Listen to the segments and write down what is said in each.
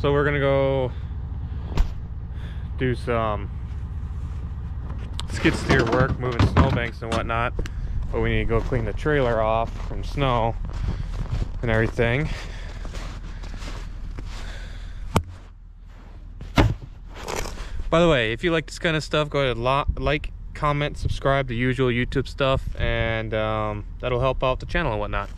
So we're gonna go do some skid steer work, moving snowbanks and whatnot, but we need to go clean the trailer off from snow and everything. By the way, if you like this kind of stuff, go ahead and like, comment, subscribe, the usual YouTube stuff, and that'll help out the channel and whatnot.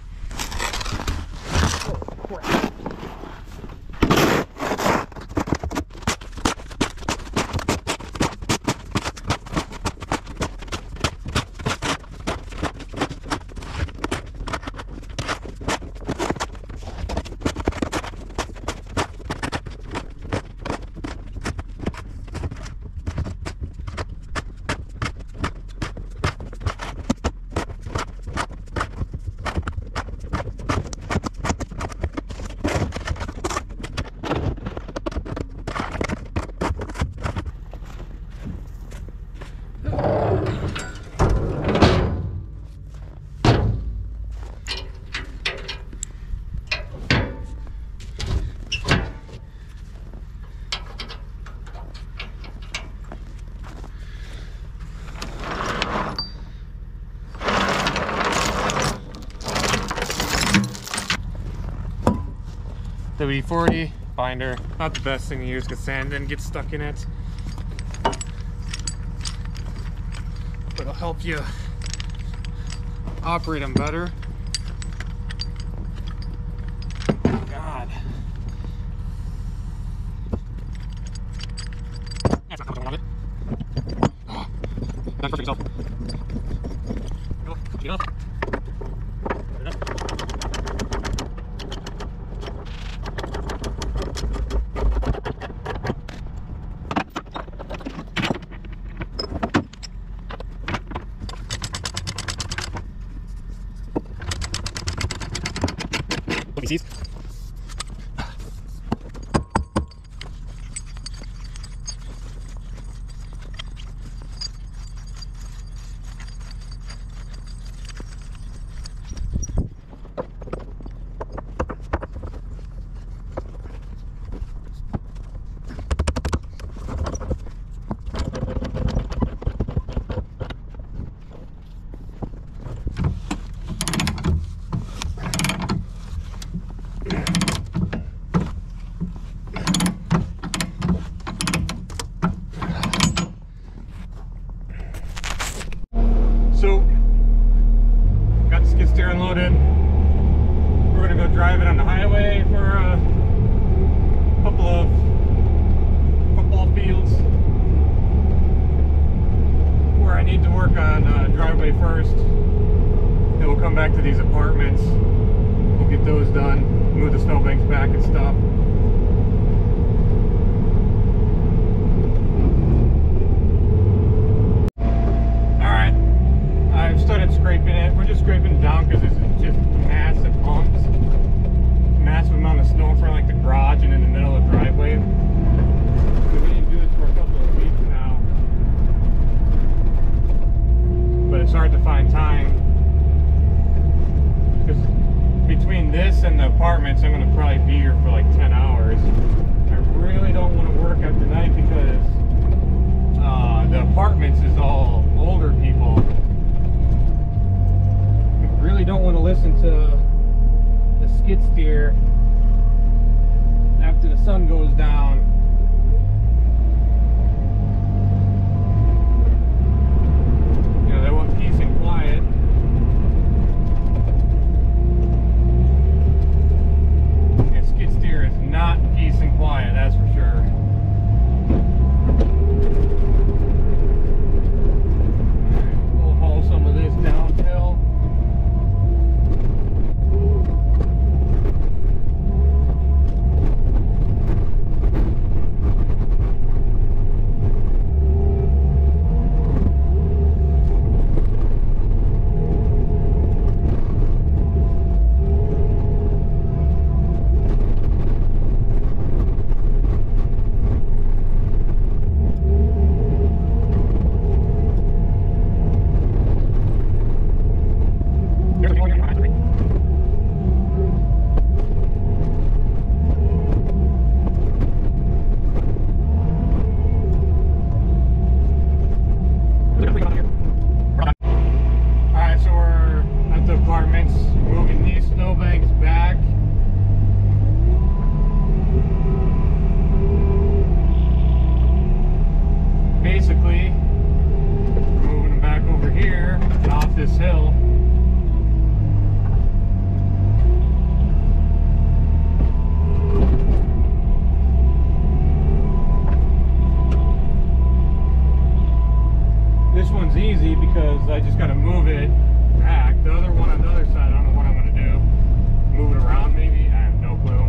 WD-40 binder, not the best thing to use because sand then gets stuck in it, but it'll help you operate them better. God. That's not coming out of it. Oh, not for yourself. Go, get up. Put it up. PCs. So, got the skid steer unloaded. We're gonna go drive it on the highway for a couple of football fields where I need to work on driveway first. Then we'll come back to these apartments. We'll get those done, move the snowbanks back and stuff. Started scraping it. We're just scraping it down because it's just massive humps, massive amount of snow for like the garage and in the middle of the driveway. So we need to do this for a couple of weeks now, but it's hard to find time because between this and the apartments I'm going to probably be here for like 10 hours. I really don't want to work after night because the apartments is all older people. Really don't want to listen to the skid steer after the sun goes down. You know, they want peace and quiet. And skid steer is not peace and quiet, that's for sure. We'll haul some of this downhill. I just got to move it back. The other one on the other side, I don't know what I'm going to do. Move it around maybe? I have no clue.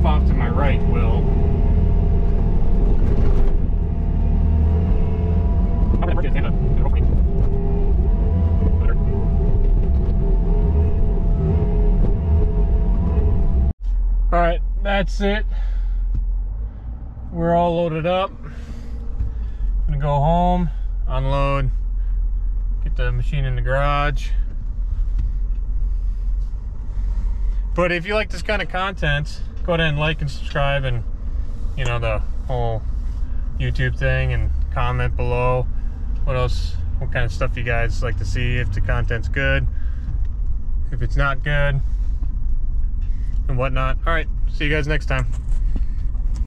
Off to my right will. Alright, that's it. We're all loaded up. Gonna go home, unload, get the machine in the garage. But if you like this kind of content, go ahead and like and subscribe, and you know, the whole YouTube thing, and comment below what else, what kind of stuff you guys like to see, if the content's good, if it's not good, and whatnot. All right, see you guys next time.